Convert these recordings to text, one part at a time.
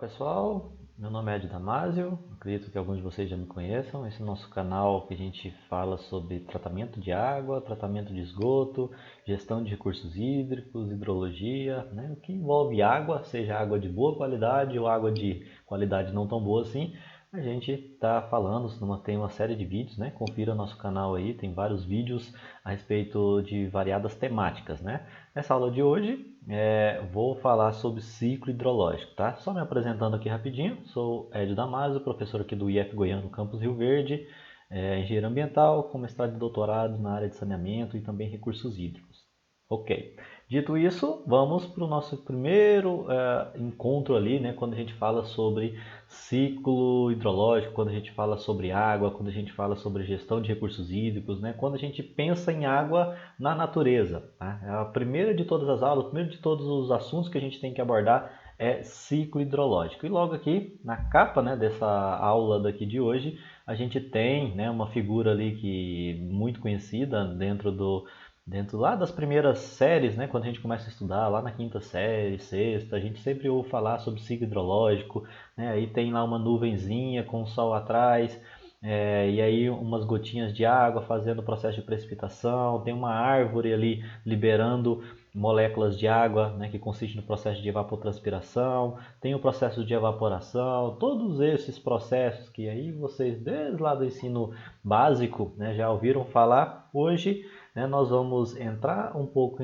Pessoal, meu nome é Ed Damasio, acredito que alguns de vocês já me conheçam. Esse é o nosso canal que a gente fala sobre tratamento de água, tratamento de esgoto, gestão de recursos hídricos, hidrologia, né? O que envolve água, seja água de boa qualidade ou água de qualidade não tão boa assim. A gente está falando, tem uma série de vídeos, né? Confira nosso canal aí, tem vários vídeos a respeito de variadas temáticas, né? Nessa aula de hoje, vou falar sobre ciclo hidrológico, tá? Só me apresentando aqui rapidinho, sou Ed Damasio, professor aqui do IF Goiano, no campus Rio Verde, engenheiro ambiental, com mestrado e doutorado na área de saneamento e também recursos hídricos. Ok. Dito isso, vamos para o nosso primeiro encontro ali, né, quando a gente fala sobre ciclo hidrológico, quando a gente fala sobre água, quando a gente fala sobre gestão de recursos hídricos, né, quando a gente pensa em água na natureza. Tá? É a primeira de todas as aulas, o primeiro de todos os assuntos que a gente tem que abordar é ciclo hidrológico. E logo aqui, na capa, né, dessa aula daqui de hoje, a gente tem, né, uma figura ali que muito conhecida dentro lá das primeiras séries, né, quando a gente começa a estudar, lá na quinta série, sexta, a gente sempre ouve falar sobre ciclo hidrológico, né, aí tem lá uma nuvenzinha com o sol atrás, e aí umas gotinhas de água fazendo o processo de precipitação, tem uma árvore ali liberando moléculas de água, né, que consiste no processo de evapotranspiração, tem o processo de evaporação, todos esses processos que aí vocês desde lá do ensino básico, né, já ouviram falar. Hoje, né, nós vamos entrar um pouco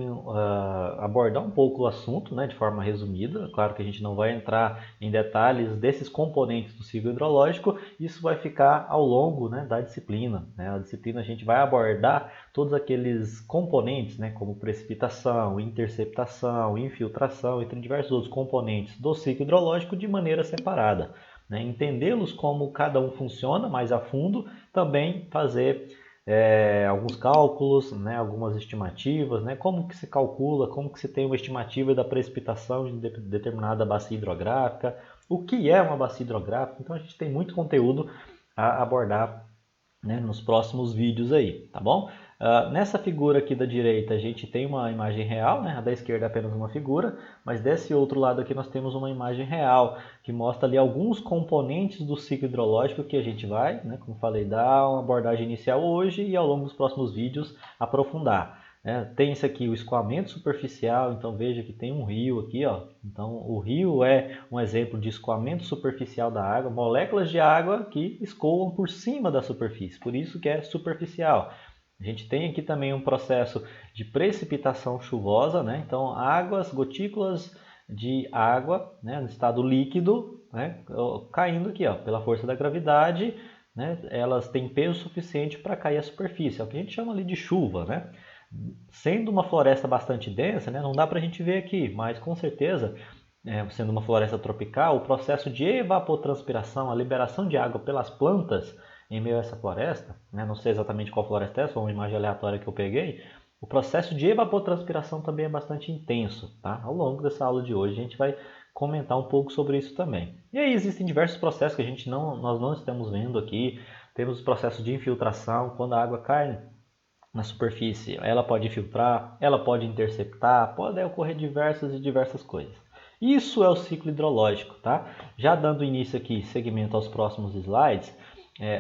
abordar um pouco o assunto, né, de forma resumida. Claro que a gente não vai entrar em detalhes desses componentes do ciclo hidrológico, isso vai ficar ao longo, né, da disciplina. Né? A disciplina a gente vai abordar todos aqueles componentes, né, como precipitação, interceptação, infiltração, entre diversos outros componentes do ciclo hidrológico de maneira separada. Né? Entendê-los como cada um funciona mais a fundo, também fazer alguns cálculos, né, algumas estimativas, né, como que se calcula, como que se tem uma estimativa da precipitação de determinada bacia hidrográfica, o que é uma bacia hidrográfica. Então a gente tem muito conteúdo a abordar, né, nos próximos vídeos aí, tá bom? Nessa figura aqui da direita a gente tem uma imagem real, né? A da esquerda é apenas uma figura, mas desse outro lado aqui nós temos uma imagem real que mostra ali alguns componentes do ciclo hidrológico que a gente vai, né, como falei, dar uma abordagem inicial hoje e ao longo dos próximos vídeos aprofundar. Tem esse aqui, o escoamento superficial, então veja que tem um rio aqui, ó. Então o rio é um exemplo de escoamento superficial da água, moléculas de água que escoam por cima da superfície, por isso que é superficial. A gente tem aqui também um processo de precipitação chuvosa, né? Então águas, gotículas de água, né, no estado líquido, né, caindo aqui, ó, pela força da gravidade, né, elas têm peso suficiente para cair à superfície, é o que a gente chama ali de chuva, né? Sendo uma floresta bastante densa, né, não dá para a gente ver aqui, mas com certeza, sendo uma floresta tropical, o processo de evapotranspiração, a liberação de água pelas plantas em meio a essa floresta, né, não sei exatamente qual floresta é, foi uma imagem aleatória que eu peguei, o processo de evapotranspiração também é bastante intenso. Tá? Ao longo dessa aula de hoje a gente vai comentar um pouco sobre isso também. E aí existem diversos processos que nós não estamos vendo aqui. Temos o processo de infiltração, quando a água cai na superfície, ela pode filtrar, ela pode interceptar, pode ocorrer diversas coisas. Isso é o ciclo hidrológico, tá? Já dando início aqui, segmento aos próximos slides,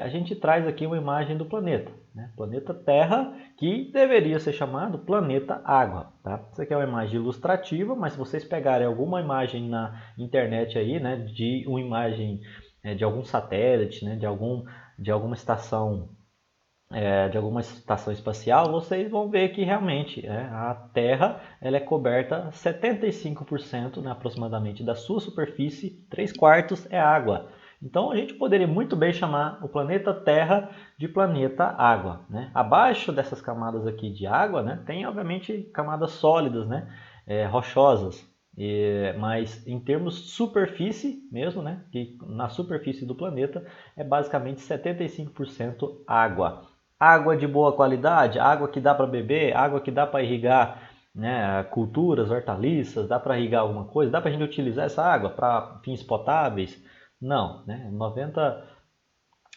a gente traz aqui uma imagem do planeta, né? Planeta Terra, que deveria ser chamado planeta Água, tá? Isso aqui é uma imagem ilustrativa, mas se vocês pegarem alguma imagem na internet aí, né, de uma imagem de algum satélite, né, de alguma estação de alguma estação espacial, vocês vão ver que realmente a Terra ela é coberta 75%, né, aproximadamente, da sua superfície, 3/4 é água. Então a gente poderia muito bem chamar o planeta Terra de planeta Água. Né? Abaixo dessas camadas aqui de água, né, tem obviamente camadas sólidas, né, rochosas. Mas em termos de superfície mesmo, né, que na superfície do planeta é basicamente 75% água. Água de boa qualidade, água que dá para beber, água que dá para irrigar, né, culturas, hortaliças, dá para irrigar alguma coisa, dá para a gente utilizar essa água para fins potáveis? Não, né? 90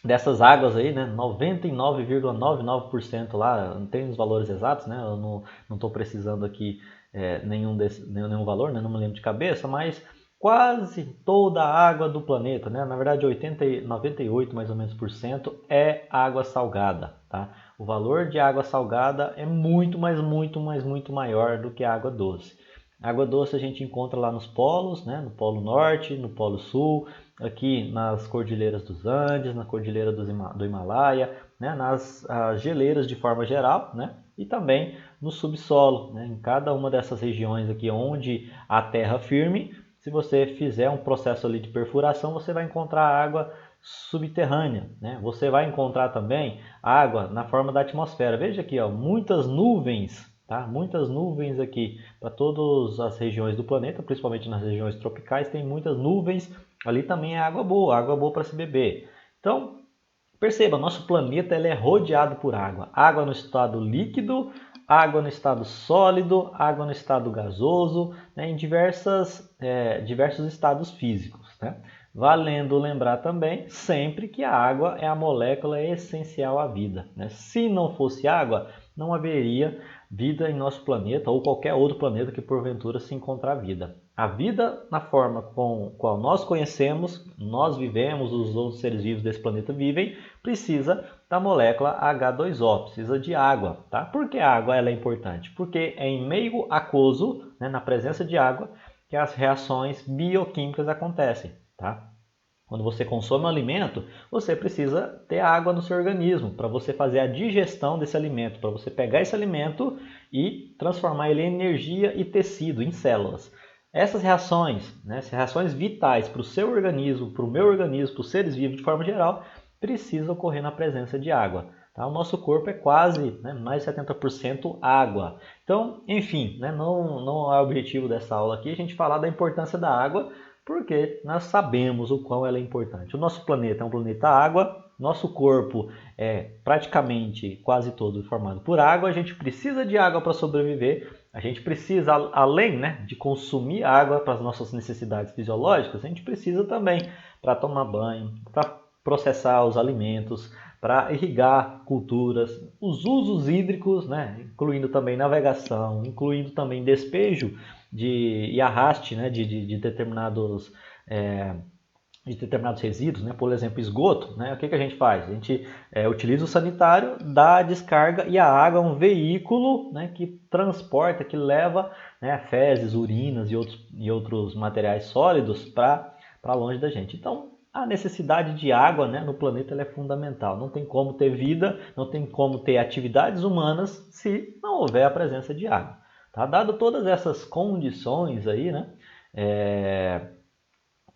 dessas águas aí, né, 99,99% lá, não tem os valores exatos, né, eu não estou precisando aqui nenhum valor, né, não me lembro de cabeça, mas quase toda a água do planeta, né? Na verdade 98 mais ou menos por cento é água salgada, tá? O valor de água salgada é muito, mas muito maior do que a água doce. A água doce a gente encontra lá nos polos, né? No Polo Norte, no Polo Sul, aqui nas cordilheiras dos Andes, na cordilheira do Himalaia, né? Nas geleiras de forma geral, né? E também no subsolo, né? Em cada uma dessas regiões aqui onde a terra firme, se você fizer um processo ali de perfuração, você vai encontrar água subterrânea, né? Você vai encontrar também água na forma da atmosfera. Veja aqui, ó, muitas nuvens, tá? Muitas nuvens aqui para todas as regiões do planeta, principalmente nas regiões tropicais, tem muitas nuvens. Ali também é água boa para se beber. Então, perceba, nosso planeta ele é rodeado por água. Água no estado líquido, água no estado sólido, água no estado gasoso, né, em diversos estados físicos. Né? Valendo lembrar também sempre que a água é a molécula essencial à vida. Né? Se não fosse água, não haveria vida em nosso planeta ou qualquer outro planeta que porventura se encontrar vida. A vida, na forma com a qual nós conhecemos, nós vivemos, os outros seres vivos desse planeta vivem, precisa da molécula H2O, precisa de água. Tá? Por que a água ela é importante? Porque é em meio aquoso, né, na presença de água, que as reações bioquímicas acontecem. Tá? Quando você consome um alimento, você precisa ter água no seu organismo para você fazer a digestão desse alimento, para você pegar esse alimento e transformar ele em energia e tecido, em células. Essas reações, né, essas reações vitais para o seu organismo, para o meu organismo, para os seres vivos de forma geral, precisam ocorrer na presença de água. Tá? O nosso corpo é quase, né, mais de 70% água. Então, enfim, né, não é o objetivo dessa aula aqui a gente falar da importância da água, porque nós sabemos o quão ela é importante. O nosso planeta é um planeta água, nosso corpo é praticamente quase todo formado por água, a gente precisa de água para sobreviver, a gente precisa, além, né, de consumir água para as nossas necessidades fisiológicas, a gente precisa também para tomar banho, para processar os alimentos, para irrigar culturas, os usos hídricos, né, incluindo também navegação, incluindo também despejo e arraste, né, de determinados resíduos, né? Por exemplo, esgoto, né? O que a gente faz? A gente utiliza o sanitário, dá a descarga e a água é um veículo, né, que transporta, que leva, né, fezes, urinas e outros materiais sólidos para longe da gente. Então, a necessidade de água, né, no planeta ela é fundamental. Não tem como ter vida, não tem como ter atividades humanas se não houver a presença de água. Tá? Dado todas essas condições aí, né,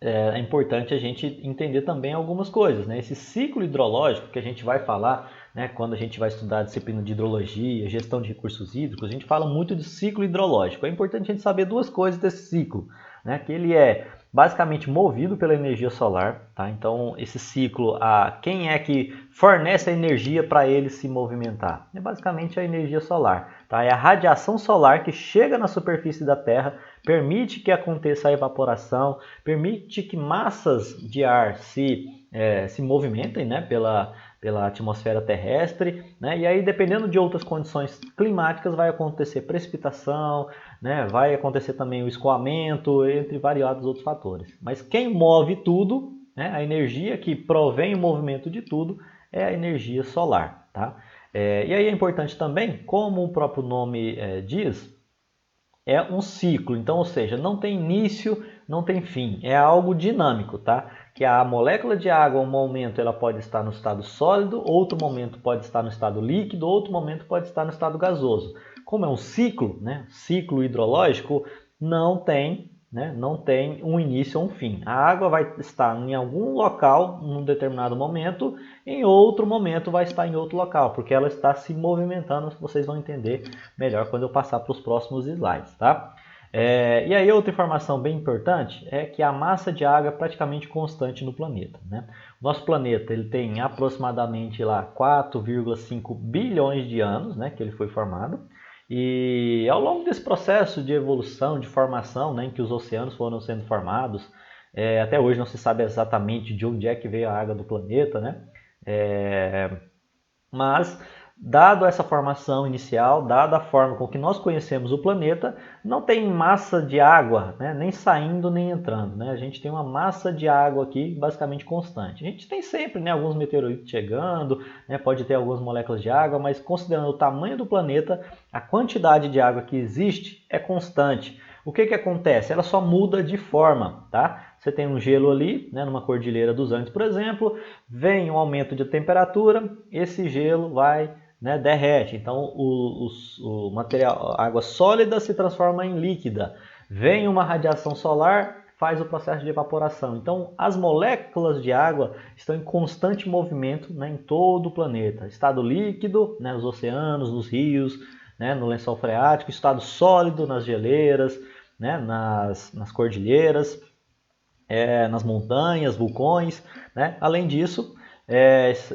é importante a gente entender também algumas coisas. Né? Esse ciclo hidrológico que a gente vai falar, né, quando a gente vai estudar a disciplina de hidrologia, gestão de recursos hídricos, a gente fala muito de ciclo hidrológico. É importante a gente saber duas coisas desse ciclo, né? Que ele é basicamente movido pela energia solar. Tá? Então, esse ciclo, quem é que fornece a energia para ele se movimentar? É basicamente a energia solar. Tá? É a radiação solar que chega na superfície da Terra, permite que aconteça a evaporação, permite que massas de ar se movimentem, né, pela atmosfera terrestre, né, e aí dependendo de outras condições climáticas vai acontecer precipitação, né, vai acontecer também o escoamento, entre variados outros fatores. Mas quem move tudo, né, a energia que provém o movimento de tudo é a energia solar. Tá? E aí é importante também, como o próprio nome diz, é um ciclo, então, ou seja, não tem início, não tem fim, é algo dinâmico, tá? Que a molécula de água, um momento ela pode estar no estado sólido, outro momento pode estar no estado líquido, outro momento pode estar no estado gasoso. Como é um ciclo, né? Ciclo hidrológico, não tem um início ou um fim. A água vai estar em algum local, num determinado momento, em outro momento vai estar em outro local, porque ela está se movimentando, vocês vão entender melhor quando eu passar para os próximos slides, tá? E aí outra informação bem importante é que a massa de água é praticamente constante no planeta. Né? O nosso planeta ele tem aproximadamente lá 4,5 bilhões de anos, né, que ele foi formado. E ao longo desse processo de evolução, de formação, né, em que os oceanos foram sendo formados, até hoje não se sabe exatamente de onde é que veio a água do planeta, né? Mas dado essa formação inicial, dada a forma com que nós conhecemos o planeta, não tem massa de água, né, nem saindo nem entrando. Né? A gente tem uma massa de água aqui basicamente constante. A gente tem sempre, né, alguns meteoritos chegando, né, pode ter algumas moléculas de água, mas considerando o tamanho do planeta, a quantidade de água que existe é constante. O que acontece? Ela só muda de forma, tá? Você tem um gelo ali, né, numa cordilheira dos Andes, por exemplo, vem um aumento de temperatura, esse gelo vai, né, derrete. Então o material, a água sólida se transforma em líquida. Vem uma radiação solar, faz o processo de evaporação. Então as moléculas de água estão em constante movimento, né, em todo o planeta. Estado líquido, né, nos oceanos, nos rios, né, no lençol freático. Estado sólido nas geleiras, né, nas cordilheiras, nas montanhas, vulcões. Né? Além disso,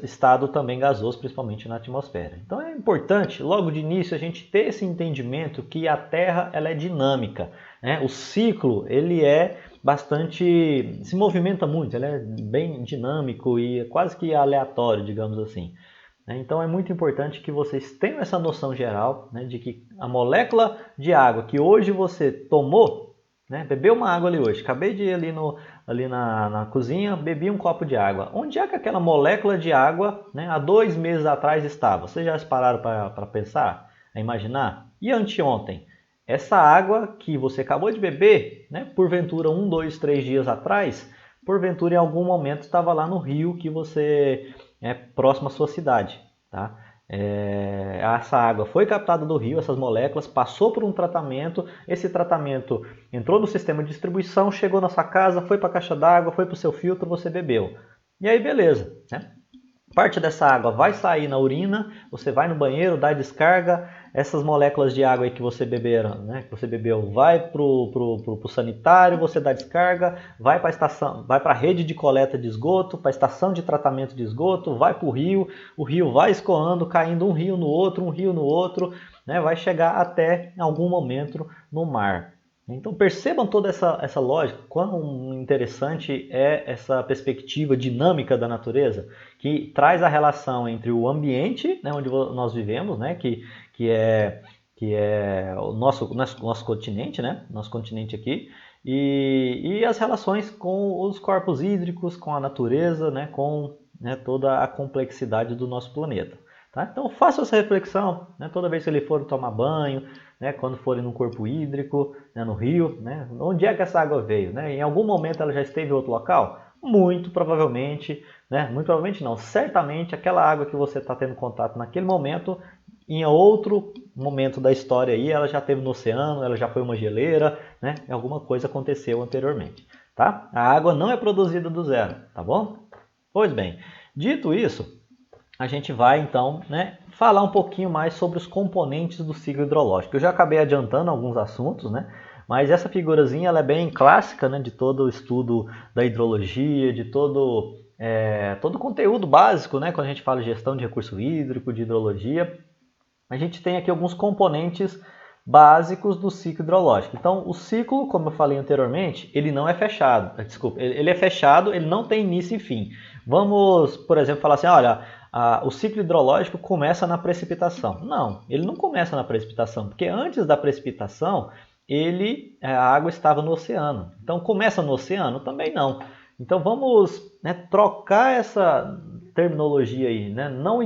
estado também gasoso, principalmente na atmosfera. Então é importante, logo de início, a gente ter esse entendimento que a Terra ela é dinâmica. Né? O ciclo ele é bastante, se movimenta muito, ele é bem dinâmico e quase que aleatório, digamos assim. Então é muito importante que vocês tenham essa noção geral, né, de que a molécula de água que hoje você tomou, né, bebeu uma água ali hoje, acabei de ir ali na cozinha, bebi um copo de água. Onde é que aquela molécula de água, né, há 2 meses atrás estava? Vocês já pararam para pensar, a imaginar? E anteontem? Essa água que você acabou de beber, né, porventura 1, 2, 3 dias atrás, porventura em algum momento estava lá no rio que você próximo à sua cidade. Tá? Essa água foi captada do rio, essas moléculas, passou por um tratamento, esse tratamento entrou no sistema de distribuição, chegou na sua casa, foi para a caixa d'água, foi para o seu filtro, você bebeu. E aí beleza, né? Parte dessa água vai sair na urina, você vai no banheiro, dá descarga, essas moléculas de água aí que você beberam, né, que você bebeu, vai pro sanitário, você dá descarga, vai para a estação, vai para a rede de coleta de esgoto, para a estação de tratamento de esgoto, vai para o rio vai escoando, caindo um rio no outro, né, vai chegar até em algum momento no mar. Então percebam toda essa lógica, quão interessante é essa perspectiva dinâmica da natureza, que traz a relação entre o ambiente, né, onde nós vivemos, né, que é o nosso continente, né, nosso continente aqui, e as relações com os corpos hídricos, com a natureza, né, com, né, toda a complexidade do nosso planeta. Tá? Então faça essa reflexão, né, toda vez que ele for tomar banho, né, quando forem no corpo hídrico, né, no rio, né, onde é que essa água veio? Né? Em algum momento ela já esteve em outro local? Muito provavelmente, né, muito provavelmente não, certamente aquela água que você está tendo contato naquele momento, em outro momento da história aí, ela já esteve no oceano, ela já foi uma geleira, né, alguma coisa aconteceu anteriormente. Tá? A água não é produzida do zero, tá bom? Pois bem, dito isso, a gente vai então, né, falar um pouquinho mais sobre os componentes do ciclo hidrológico. Eu já acabei adiantando alguns assuntos, né, mas essa figurazinha ela é bem clássica, né, de todo o estudo da hidrologia, de todo o conteúdo básico, né, quando a gente fala de gestão de recurso hídrico, de hidrologia. A gente tem aqui alguns componentes básicos do ciclo hidrológico. Então, o ciclo, como eu falei anteriormente, ele não é fechado. Desculpa, ele é fechado, ele não tem início e fim. Vamos, por exemplo, falar assim, olha, o ciclo hidrológico começa na precipitação. Não, ele não começa na precipitação, porque antes da precipitação, a água estava no oceano. Então, começa no oceano? Também não. Então, vamos, né, trocar essa terminologia aí, né? Não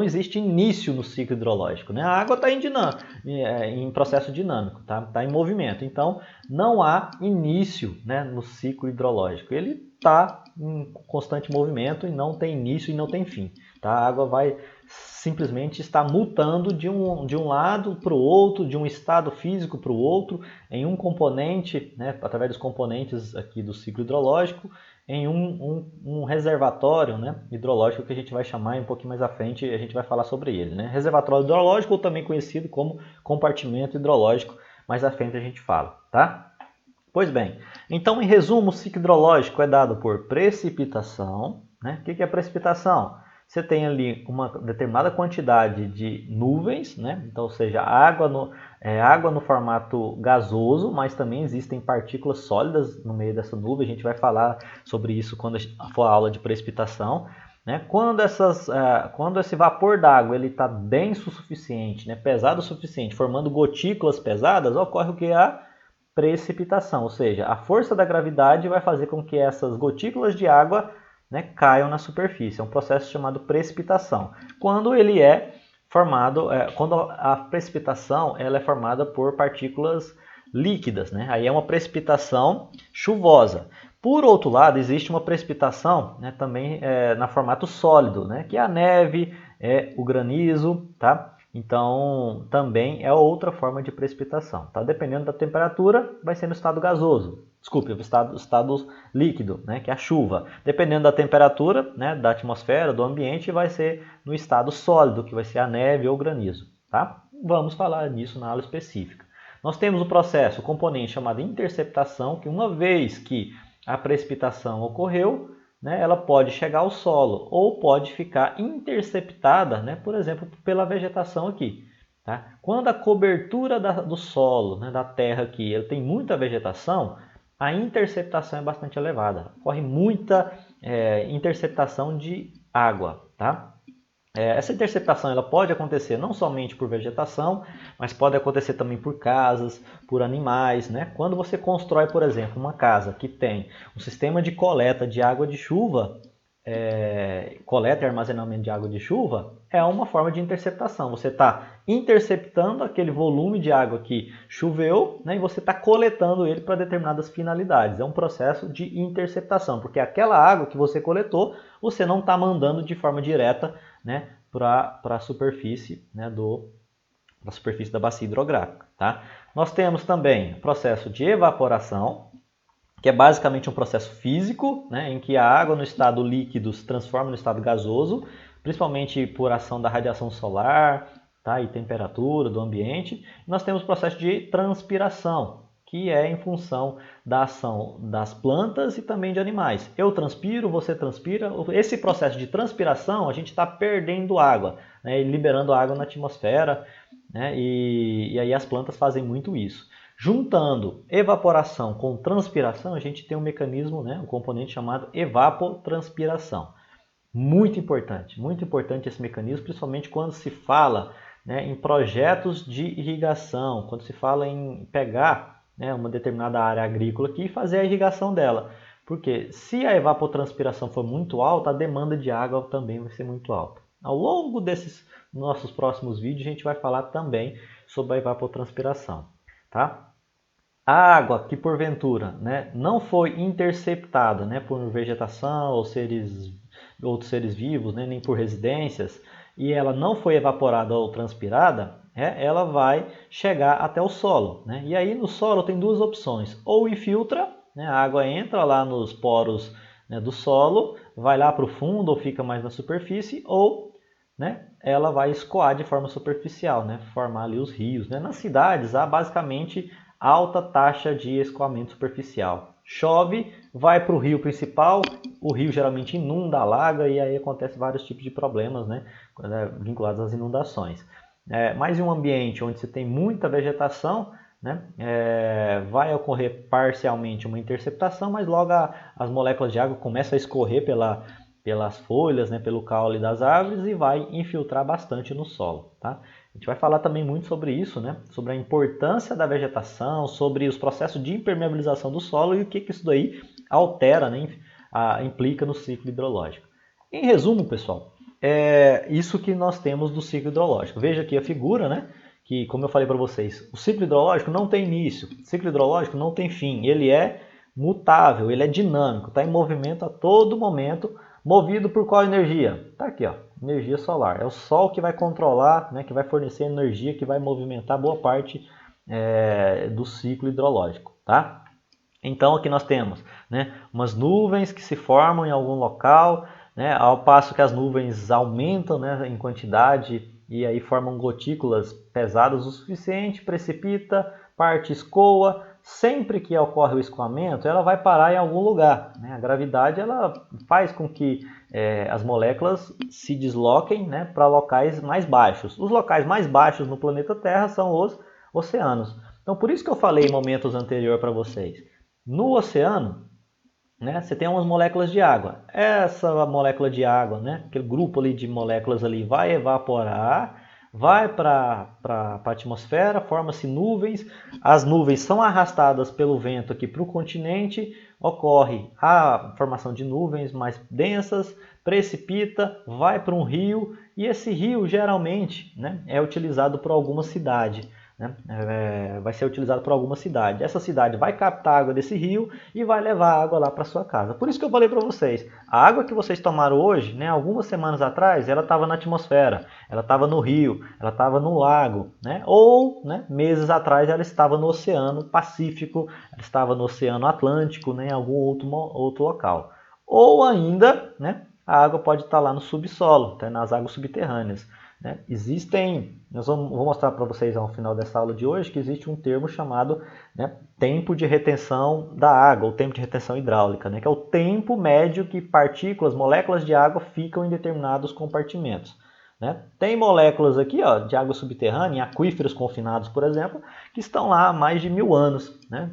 existe início no ciclo hidrológico, né? A água está em processo dinâmico, tá em movimento. Então, não há início, né, no ciclo hidrológico. Ele está em constante movimento e não tem início e não tem fim. Tá? A água vai simplesmente estar mutando de um lado para o outro, de um estado físico para o outro, em um componente, né, através dos componentes aqui do ciclo hidrológico, em um reservatório, né, hidrológico que a gente vai chamar um pouquinho mais à frente, a gente vai falar sobre ele. Né? Reservatório hidrológico, ou também conhecido como compartimento hidrológico, mais à frente a gente fala. Tá? Pois bem, então em resumo, o ciclo hidrológico é dado por precipitação. Né? O que é precipitação? Você tem ali uma determinada quantidade de nuvens, né? Então, ou seja, água no formato gasoso, mas também existem partículas sólidas no meio dessa nuvem. A gente vai falar sobre isso quando for a aula de precipitação. né? Quando esse vapor d'água está denso o suficiente, né? Pesado o suficiente, formando gotículas pesadas, ocorre o que? A precipitação, ou seja, a força da gravidade vai fazer com que essas gotículas de água, né, caiam na superfície. É um processo chamado precipitação. Quando ele é formado, quando a precipitação ela é formada por partículas líquidas, né? Aí é uma precipitação chuvosa. Por outro lado, existe uma precipitação, né, também na formato sólido, né, que é a neve, o granizo, tá? Então, também é outra forma de precipitação, tá? Dependendo da temperatura, vai ser no estado gasoso. Desculpe, o estado líquido, né, que é a chuva. Dependendo da temperatura, né, da atmosfera, do ambiente, vai ser no estado sólido, que vai ser a neve ou o granizo, tá? Vamos falar nisso na aula específica. Nós temos o processo, o componente chamado interceptação, que uma vez que a precipitação ocorreu, né, ela pode chegar ao solo ou pode ficar interceptada, né, por exemplo, pela vegetação aqui. Tá? Quando a cobertura do solo, né, da terra aqui, ele tem muita vegetação, a interceptação é bastante elevada. Ocorre muita interceptação de água. Tá? Essa interceptação ela pode acontecer não somente por vegetação, mas pode acontecer também por casas, por animais, né? Quando você constrói, por exemplo, uma casa que tem um sistema de coleta de água de chuva, coleta e armazenamento de água de chuva, é uma forma de interceptação. Você está interceptando aquele volume de água que choveu, né? E você está coletando ele para determinadas finalidades. É um processo de interceptação, porque aquela água que você coletou, você não está mandando de forma direta, né, para a superfície, né, da superfície da bacia hidrográfica. Tá? Nós temos também o processo de evaporação, que é basicamente um processo físico, né, em que a água no estado líquido se transforma no estado gasoso, principalmente por ação da radiação solar, tá, e temperatura do ambiente. Nós temos o processo de transpiração, que é em função da ação das plantas e também de animais. Eu transpiro, você transpira. Esse processo de transpiração, a gente está perdendo água, né, liberando água na atmosfera, né, e aí as plantas fazem muito isso. Juntando evaporação com transpiração, a gente tem um mecanismo, né, um componente chamado evapotranspiração. Muito importante esse mecanismo, principalmente quando se fala, né, em projetos de irrigação, quando se fala em pegar, né, uma determinada área agrícola aqui e fazer a irrigação dela. Porque se a evapotranspiração for muito alta, a demanda de água também vai ser muito alta. Ao longo desses nossos próximos vídeos, a gente vai falar também sobre a evapotranspiração. Tá? A água que porventura, né, não foi interceptada, né, por vegetação ou outros seres vivos, né, nem por residências, e ela não foi evaporada ou transpirada, ela vai chegar até o solo. Né? E aí no solo tem duas opções: ou infiltra, né, a água entra lá nos poros, né, do solo, vai lá para o fundo ou fica mais na superfície, ou, né, ela vai escoar de forma superficial, né, formar ali os rios. Né? Nas cidades há basicamente alta taxa de escoamento superficial. Chove, vai para o rio principal, o rio geralmente inunda, alaga e aí acontece vários tipos de problemas, né, vinculados às inundações. Mas em um ambiente onde você tem muita vegetação, né, vai ocorrer parcialmente uma interceptação, mas logo as moléculas de água começam a escorrer pelas folhas, né, pelo caule das árvores e vai infiltrar bastante no solo. Tá? A gente vai falar também muito sobre isso, né, sobre a importância da vegetação, sobre os processos de impermeabilização do solo e o que isso daí altera, né, implica no ciclo hidrológico. Em resumo, pessoal, é isso que nós temos do ciclo hidrológico. Veja aqui a figura, né? Que, como eu falei para vocês, o ciclo hidrológico não tem início, o ciclo hidrológico não tem fim, ele é mutável, ele é dinâmico, está em movimento a todo momento, movido por qual energia? Está aqui, ó, energia solar. É o Sol que vai controlar, né, que vai fornecer energia, que vai movimentar boa parte do ciclo hidrológico. Tá? Então aqui nós temos, né, umas nuvens que se formam em algum local, né, ao passo que as nuvens aumentam, né, em quantidade e aí formam gotículas pesadas o suficiente, precipita, parte escoa. Sempre que ocorre o escoamento, ela vai parar em algum lugar. Né? A gravidade ela faz com que as moléculas se desloquem, né, para locais mais baixos. Os locais mais baixos no planeta Terra são os oceanos. Então por isso que eu falei em momentos anteriores para vocês. No oceano, né, você tem umas moléculas de água. Essa molécula de água, né, aquele grupo ali de moléculas ali vai evaporar, vai para a atmosfera, forma-se nuvens, as nuvens são arrastadas pelo vento aqui para o continente, ocorre a formação de nuvens mais densas, precipita, vai para um rio, e esse rio geralmente, né, é utilizado por alguma cidade. Né? Vai ser utilizado por alguma cidade. Essa cidade vai captar a água desse rio e vai levar a água lá para sua casa. Por isso que eu falei para vocês, a água que vocês tomaram hoje, né, algumas semanas atrás, ela estava na atmosfera, ela estava no rio, ela estava no lago, né, ou, né, meses atrás ela estava no Oceano Pacífico, ela estava no Oceano Atlântico, né, em algum outro local. Ou ainda, né, a água pode estar lá no subsolo, até nas águas subterrâneas. Né? Vou mostrar para vocês ao final dessa aula de hoje que existe um termo chamado, né, tempo de retenção da água, ou tempo de retenção hidráulica, né, que é o tempo médio que partículas, moléculas de água ficam em determinados compartimentos. Né? Tem moléculas aqui, ó, de água subterrânea, em aquíferos confinados, por exemplo, que estão lá há mais de 1000 anos. Né?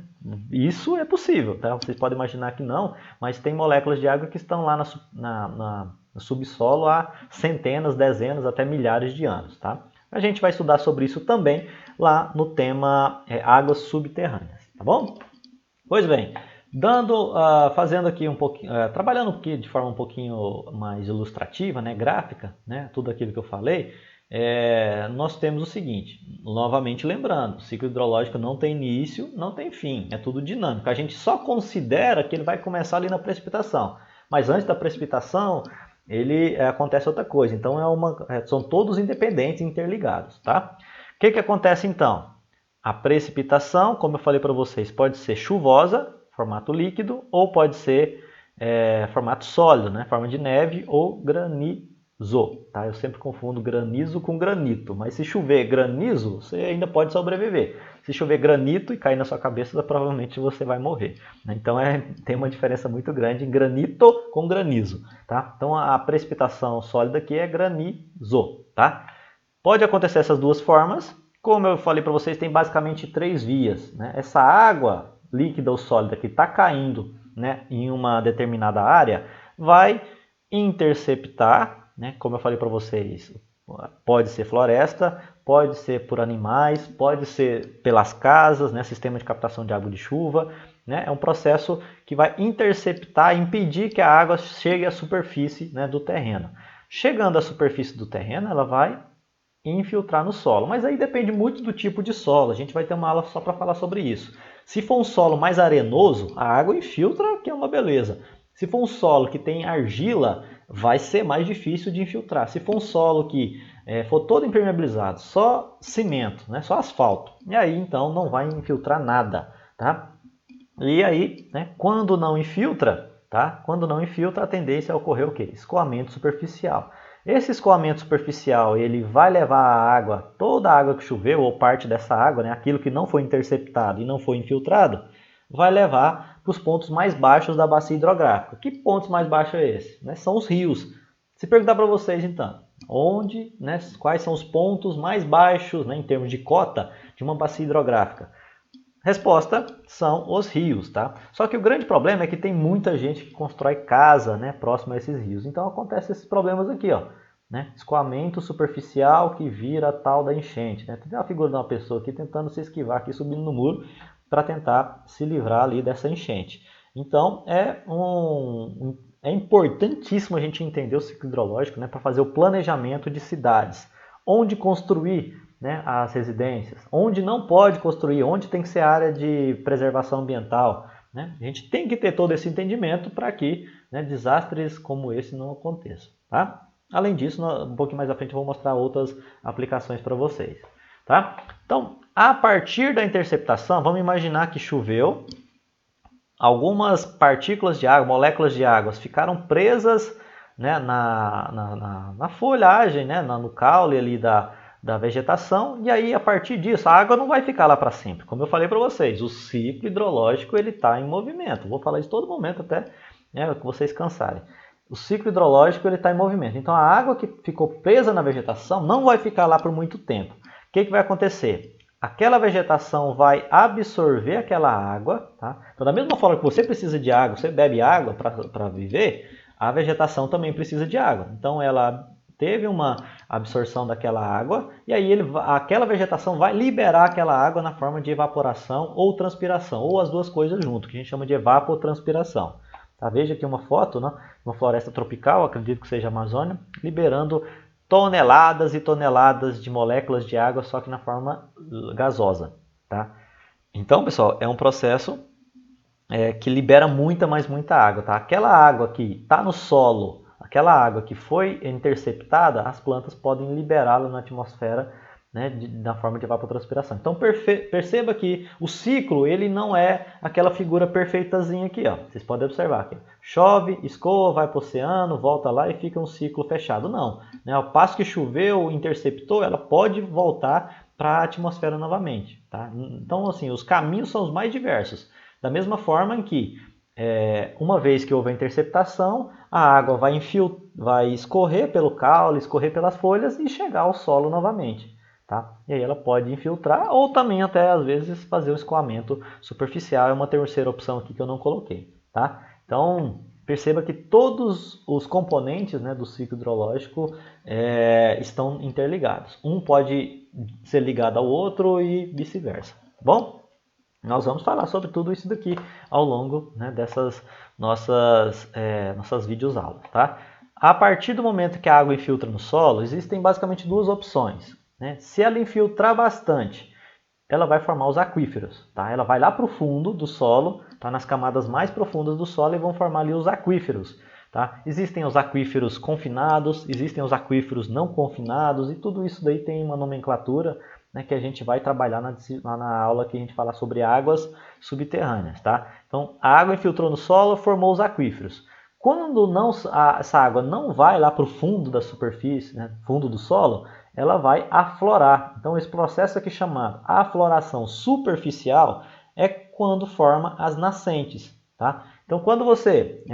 Isso é possível, tá? Vocês podem imaginar que não, mas tem moléculas de água que estão lá no subsolo há centenas, dezenas, até milhares de anos. Tá? A gente vai estudar sobre isso também lá no tema águas subterrâneas. Tá bom? Pois bem, fazendo aqui um pouquinho, trabalhando aqui de forma um pouquinho mais ilustrativa, né, gráfica, né, tudo aquilo que eu falei, nós temos o seguinte, novamente lembrando, o ciclo hidrológico não tem início, não tem fim, é tudo dinâmico. A gente só considera que ele vai começar ali na precipitação, mas antes da precipitação acontece outra coisa. Então são todos independentes, interligados, tá? O que acontece então? A precipitação, como eu falei para vocês, pode ser chuvosa, formato líquido, ou pode ser formato sólido, né, forma de neve ou granizo. Tá? Eu sempre confundo granizo com granito, mas se chover granizo, você ainda pode sobreviver. Se chover granito e cair na sua cabeça, provavelmente você vai morrer. Né? Então tem uma diferença muito grande em granito com granizo. Tá? Então a precipitação sólida aqui é granizo. Tá? Pode acontecer essas duas formas. Como eu falei para vocês, tem basicamente 3 vias. Né? Essa água líquida ou sólida que está caindo, né, em uma determinada área, vai interceptar, né, como eu falei para vocês, pode ser floresta, pode ser por animais, pode ser pelas casas, né, sistema de captação de água de chuva. Né? É um processo que vai interceptar, impedir que a água chegue à superfície, né, do terreno. Chegando à superfície do terreno, ela vai infiltrar no solo. Mas aí depende muito do tipo de solo. A gente vai ter uma aula só para falar sobre isso. Se for um solo mais arenoso, a água infiltra, que é uma beleza. Se for um solo que tem argila, vai ser mais difícil de infiltrar. Se for um solo que for todo impermeabilizado, só cimento, né, só asfalto, e aí então não vai infiltrar nada. Tá? E aí, né, quando não infiltra, tá? Quando não infiltra, a tendência é ocorrer o quê? Escoamento superficial. Esse escoamento superficial, ele vai levar a água, toda a água que choveu, ou parte dessa água, né, aquilo que não foi interceptado e não foi infiltrado, vai levar para os pontos mais baixos da bacia hidrográfica. Que pontos mais baixos é esse? Né, são os rios. Se perguntar para vocês, então, né, quais são os pontos mais baixos, né, em termos de cota de uma bacia hidrográfica? Resposta são os rios, tá? Só que o grande problema é que tem muita gente que constrói casa, né, próximo a esses rios. Então acontecem esses problemas aqui, ó, né? Escoamento superficial que vira a tal da enchente, né? Tem uma figura de uma pessoa aqui tentando se esquivar aqui, subindo no muro para tentar se livrar ali dessa enchente. Então é importantíssimo a gente entender o ciclo hidrológico, né, para fazer o planejamento de cidades. Onde construir, né, as residências, onde não pode construir, onde tem que ser área de preservação ambiental. Né? A gente tem que ter todo esse entendimento para que, né, desastres como esse não aconteçam. Tá? Além disso, um pouquinho mais à frente eu vou mostrar outras aplicações para vocês. Tá? Então, a partir da interceptação, vamos imaginar que choveu, algumas partículas de água, moléculas de água, ficaram presas, né, na folhagem, né, no caule ali da vegetação, e aí a partir disso a água não vai ficar lá para sempre. Como eu falei para vocês, o ciclo hidrológico ele está em movimento. Vou falar isso todo momento até, né, que vocês cansarem. O ciclo hidrológico ele está em movimento. Então a água que ficou presa na vegetação não vai ficar lá por muito tempo. O que vai acontecer? aquela vegetação vai absorver aquela água, tá? Então, da mesma forma que você precisa de água, você bebe água para viver, a vegetação também precisa de água. Então, ela teve uma absorção daquela água e aí aquela vegetação vai liberar aquela água na forma de evaporação ou transpiração, ou as duas coisas junto, que a gente chama de evapotranspiração. Tá? Veja aqui uma foto, né? Uma floresta tropical, acredito que seja a Amazônia, liberando toneladas e toneladas de moléculas de água, só que na forma gasosa. Tá? Então, pessoal, é um processo que libera muita, mas muita água. Tá? Aquela água que está no solo, aquela água que foi interceptada, as plantas podem liberá-la na atmosfera, né, na forma de evapotranspiração. Então perceba que o ciclo ele não é aquela figura perfeitazinha aqui. Ó. Vocês podem observar aqui. Chove, escoa, vai para o oceano, volta lá e fica um ciclo fechado. Não. Né? Ao passo que choveu, interceptou, ela pode voltar para a atmosfera novamente. Tá? Então, assim, os caminhos são os mais diversos. Da mesma forma em que, uma vez que houve a interceptação, a água vai escorrer pelo caule, escorrer pelas folhas e chegar ao solo novamente. Tá? E aí ela pode infiltrar ou também até às vezes fazer o escoamento superficial. É uma terceira opção aqui que eu não coloquei. Tá? Então perceba que todos os componentes, né, do ciclo hidrológico estão interligados. Um pode ser ligado ao outro e vice-versa. Bom? Nós vamos falar sobre tudo isso daqui ao longo, né, dessas nossas videoaulas. Tá? A partir do momento que a água infiltra no solo, existem basicamente duas opções. Né? Se ela infiltrar bastante, ela vai formar os aquíferos. Tá? Ela vai lá para o fundo do solo, tá? Nas camadas mais profundas do solo, e vão formar ali os aquíferos. Tá? Existem os aquíferos confinados, existem os aquíferos não confinados, e tudo isso daí tem uma nomenclatura, né, que a gente vai trabalhar na aula que a gente fala sobre águas subterrâneas. Tá? Então, a água infiltrou no solo, formou os aquíferos. Quando essa água não vai lá para o fundo da superfície, né, fundo do solo, ela vai aflorar. Então, esse processo aqui chamado afloração superficial é quando forma as nascentes. Tá? Então, quando você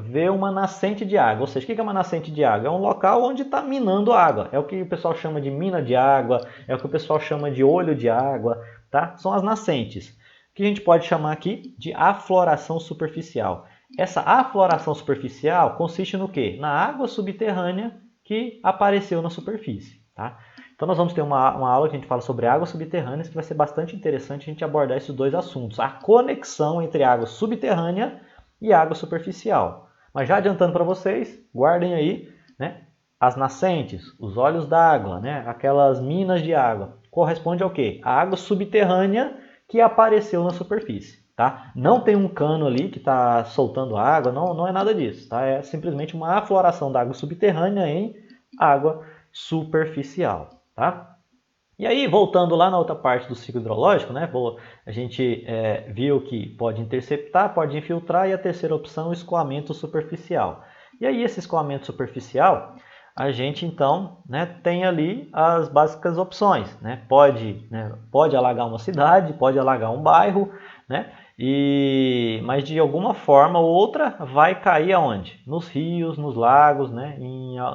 vê uma nascente de água, ou seja, o que é uma nascente de água? É um local onde está minando água. É o que o pessoal chama de mina de água, é o que o pessoal chama de olho de água. Tá? São as nascentes, que a gente pode chamar aqui de afloração superficial. Essa afloração superficial consiste no quê? Na água subterrânea que apareceu na superfície. Tá? Então nós vamos ter uma aula que a gente fala sobre águas subterrâneas, que vai ser bastante interessante a gente abordar esses dois assuntos. A conexão entre água subterrânea e água superficial. Mas já adiantando para vocês, guardem aí, né, as nascentes, os olhos d'água, né, aquelas minas de água. Corresponde ao quê? A água subterrânea que apareceu na superfície. Tá? Não tem um cano ali que está soltando água, não é nada disso. Tá? É simplesmente uma afloração da água subterrânea em água superficial. Tá? E aí, voltando lá na outra parte do ciclo hidrológico, né, a gente viu que pode interceptar, pode infiltrar, e a terceira opção é o escoamento superficial. E aí, esse escoamento superficial, a gente então, né, tem ali as básicas opções. Né? Pode alagar uma cidade, pode alagar um bairro, né? Mas de alguma forma ou outra vai cair aonde? Nos rios, nos lagos, né?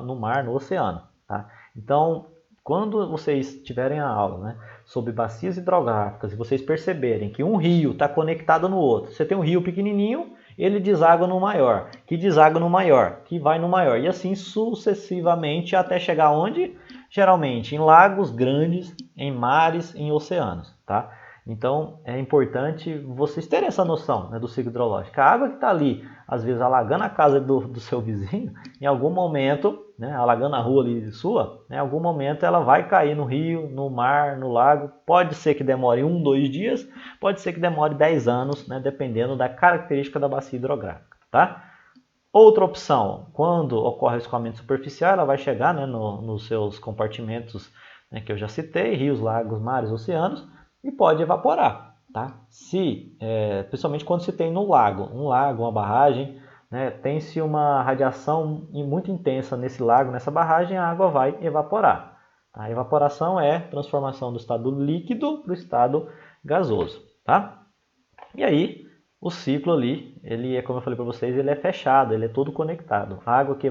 No mar, no oceano. Tá? Então, quando vocês tiverem a aula, né, sobre bacias hidrográficas e vocês perceberem que um rio está conectado no outro, você tem um rio pequenininho, ele deságua no maior, que deságua no maior, que vai no maior, e assim sucessivamente até chegar onde? Geralmente em lagos grandes, em mares, em oceanos. Tá? Então é importante vocês terem essa noção, né, do ciclo hidrológico. A água que está ali, às vezes alagando a casa do seu vizinho, em algum momento, né, alagando a rua ali sua, né, em algum momento ela vai cair no rio, no mar, no lago. Pode ser que demore 1, 2 dias, pode ser que demore 10 anos, né, dependendo da característica da bacia hidrográfica. Tá? Outra opção, quando ocorre o escoamento superficial, ela vai chegar, né, nos seus compartimentos, né, que eu já citei, rios, lagos, mares, oceanos, e pode evaporar. Tá? Principalmente quando se tem no lago, uma barragem, né, tem-se uma radiação muito intensa nesse lago, nessa barragem, a água vai evaporar. Tá? A evaporação é transformação do estado líquido para o estado gasoso. Tá? E aí, o ciclo ali, ele é, como eu falei para vocês, ele é fechado, ele é todo conectado. A água que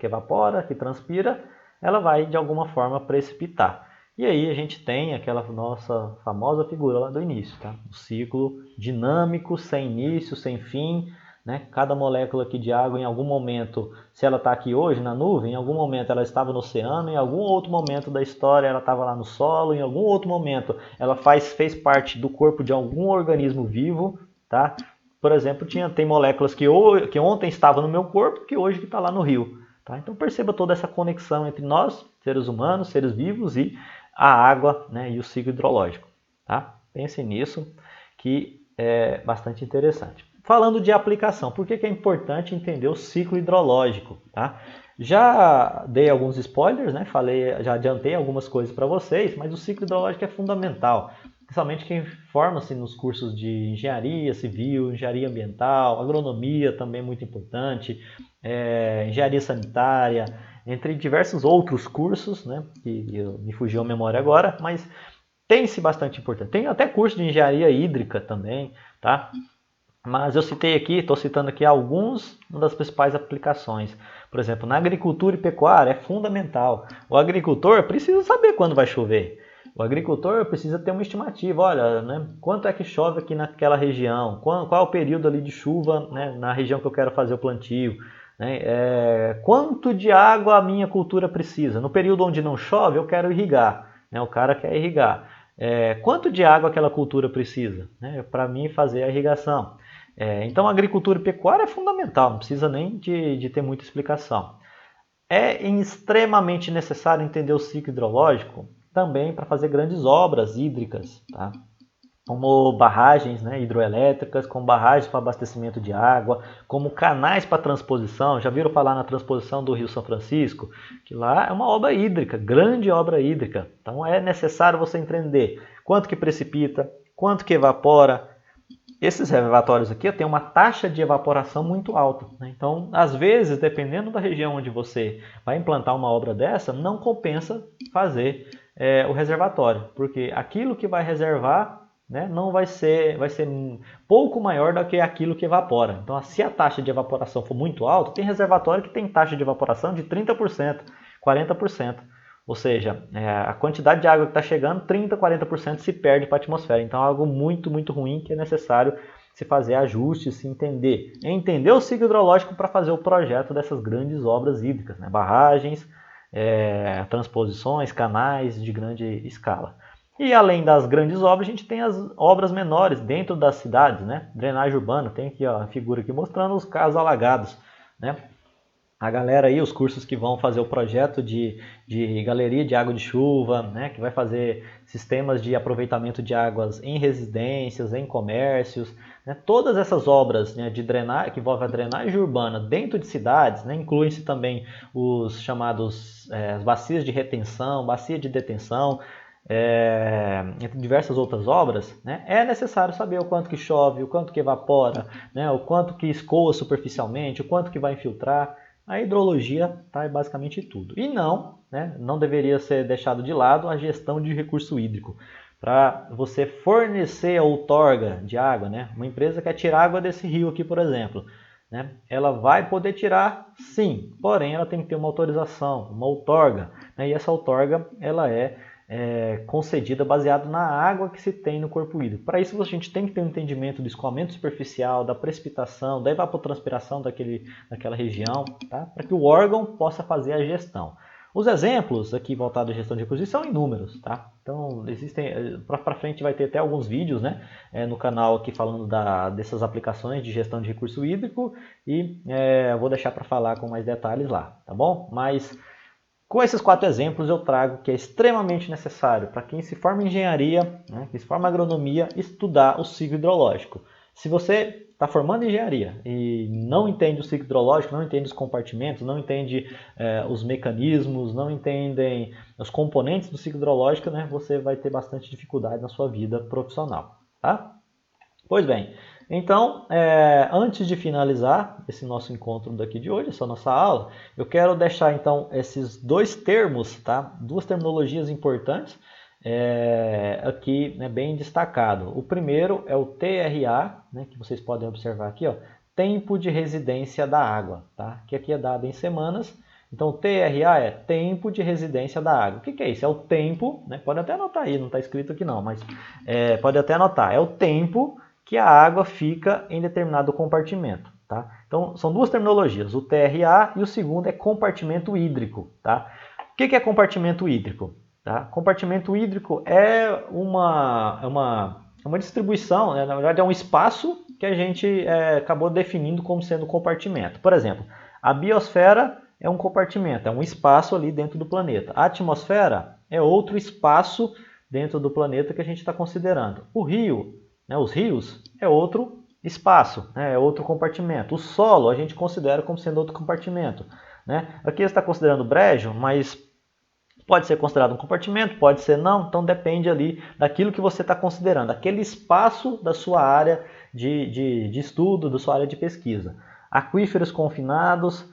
evapora, que transpira, ela vai de alguma forma precipitar. E aí a gente tem aquela nossa famosa figura lá do início, tá? O ciclo dinâmico, sem início, sem fim, né? Cada molécula aqui de água, em algum momento, se ela está aqui hoje na nuvem, em algum momento ela estava no oceano, em algum outro momento da história ela estava lá no solo, em algum outro momento ela fez parte do corpo de algum organismo vivo, tá? Por exemplo, tem moléculas que ontem estavam no meu corpo, que hoje está lá no rio. Tá? Então perceba toda essa conexão entre nós, seres humanos, seres vivos, e a água, né, e o ciclo hidrológico. Tá? Pense nisso, que é bastante interessante. Falando de aplicação, por que é importante entender o ciclo hidrológico? Tá? Já dei alguns spoilers, né? Já adiantei algumas coisas para vocês, mas o ciclo hidrológico é fundamental. Principalmente quem forma-se nos cursos de engenharia civil, engenharia ambiental, agronomia também é muito importante, engenharia sanitária, entre diversos outros cursos, né, que me fugiu a memória agora, mas tem-se bastante importante. Tem até curso de engenharia hídrica também, tá? Mas eu citei aqui, estou citando aqui algumas das principais aplicações. Por exemplo, na agricultura e pecuária é fundamental. O agricultor precisa saber quando vai chover. O agricultor precisa ter uma estimativa. Olha, né, quanto é que chove aqui naquela região? Qual é o período ali de chuva, né, na região que eu quero fazer o plantio? Né? Quanto de água a minha cultura precisa? No período onde não chove, eu quero irrigar. Né? O cara quer irrigar. Quanto de água aquela cultura precisa, né, para mim fazer a irrigação? Então a agricultura e pecuária é fundamental, não precisa nem de ter muita explicação. É extremamente necessário entender o ciclo hidrológico também para fazer grandes obras hídricas, tá? Como barragens, né, hidroelétricas, como barragens para abastecimento de água, como canais para transposição. Já viram falar na transposição do Rio São Francisco? Que lá é uma obra hídrica, grande obra hídrica. Então é necessário você entender quanto que precipita, quanto que evapora. Esses reservatórios aqui têm uma taxa de evaporação muito alta. Né? Então, às vezes, dependendo da região onde você vai implantar uma obra dessa, não compensa fazer o reservatório, porque aquilo que vai reservar, né, não vai ser pouco maior do que aquilo que evapora. Então, se a taxa de evaporação for muito alta, tem reservatório que tem taxa de evaporação de 30%, 40%. Ou seja, a quantidade de água que está chegando, 30%, 40% se perde para a atmosfera. Então é algo muito, muito ruim que é necessário se fazer ajustes, se entender. Entender o ciclo hidrológico para fazer o projeto dessas grandes obras hídricas, né? Barragens, transposições, canais de grande escala. E além das grandes obras, a gente tem as obras menores dentro das cidades, né? Drenagem urbana, tem aqui ó, a figura aqui mostrando os casos alagados, né? A galera aí, os cursos que vão fazer o projeto de galeria de água de chuva, né, que vai fazer sistemas de aproveitamento de águas em residências, em comércios, né, todas essas obras, né, de drenagem, que envolvem a drenagem urbana dentro de cidades, né, incluem-se também os chamados as bacias de retenção, bacia de detenção, entre diversas outras obras, né, é necessário saber o quanto que chove, o quanto que evapora, né, o quanto que escoa superficialmente, o quanto que vai infiltrar. A hidrologia tá basicamente tudo. E não, né, não deveria ser deixado de lado a gestão de recurso hídrico. Para você fornecer a outorga de água, né, uma empresa quer tirar água desse rio aqui, por exemplo, né, ela vai poder tirar sim, porém ela tem que ter uma autorização, uma outorga. Né, e essa outorga ela é concedida baseado na água que se tem no corpo hídrico. Para isso a gente tem que ter um entendimento do escoamento superficial, da precipitação, da evapotranspiração daquela região, tá? Para que o órgão possa fazer a gestão. Os exemplos aqui voltados à gestão de recursos são inúmeros, tá? Então existem, para frente vai ter até alguns vídeos, né, no canal aqui falando dessas aplicações de gestão de recurso hídrico e eu vou deixar para falar com mais detalhes lá, tá bom? Mas com esses 4 exemplos eu trago que é extremamente necessário para quem se forma em engenharia, né, quem se forma em agronomia, estudar o ciclo hidrológico. Se você está formando em engenharia e não entende o ciclo hidrológico, não entende os compartimentos, não entende os mecanismos, não entendem os componentes do ciclo hidrológico, né, você vai ter bastante dificuldade na sua vida profissional. Tá? Pois bem, então, antes de finalizar esse nosso encontro daqui de hoje, essa nossa aula, eu quero deixar então esses 2 termos, tá? 2 terminologias importantes aqui, né, bem destacado. O primeiro é o TRA, né, que vocês podem observar aqui, ó, tempo de residência da água, tá? Que aqui é dado em semanas Então, o TRA é tempo de residência da água. O que é isso? É o tempo, né? Pode até anotar aí, não está escrito aqui não, mas pode até anotar. É o tempo que a água fica em determinado compartimento. Tá? Então, são duas terminologias, o TRA e o segundo é compartimento hídrico. Tá? O que é compartimento hídrico? Tá? Compartimento hídrico é uma distribuição, né? Na verdade é um espaço que a gente acabou definindo como sendo compartimento. Por exemplo, a biosfera é um compartimento, é um espaço ali dentro do planeta. A atmosfera é outro espaço dentro do planeta que a gente está considerando. O rio, né, os rios, é outro espaço, né, é outro compartimento. O solo a gente considera como sendo outro compartimento. Né? Aqui você está considerando brejo, mas pode ser considerado um compartimento, pode ser não, então depende ali daquilo que você está considerando, aquele espaço da sua área de estudo, da sua área de pesquisa. Aquíferos confinados,